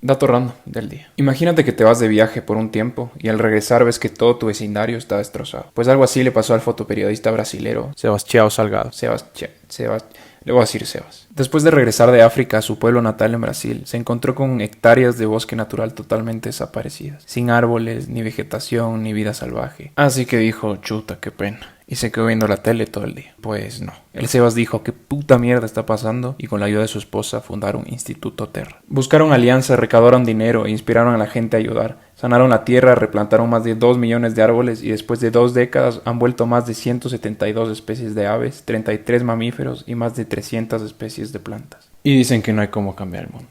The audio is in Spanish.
Dato random del día. Imagínate que te vas de viaje por un tiempo y al regresar ves que todo tu vecindario está destrozado. Pues algo así le pasó al fotoperiodista brasilero Sebastião Salgado. Le voy a decir Sebas. Después de regresar de África a su pueblo natal en Brasil, se encontró con hectáreas de bosque natural totalmente desaparecidas, sin árboles, ni vegetación, ni vida salvaje. Así que dijo, chuta, qué pena. Y se quedó viendo la tele todo el día. Pues no. El Sebas dijo, ¿qué puta mierda está pasando? Y con la ayuda de su esposa fundaron Instituto Terra. Buscaron alianzas, recaudaron dinero e inspiraron a la gente a ayudar. Sanaron la tierra, replantaron más de 2 millones de árboles y después de 2 décadas han vuelto más de 172 especies de aves, 33 mamíferos y más de 300 especies de plantas. Y dicen que no hay cómo cambiar el mundo.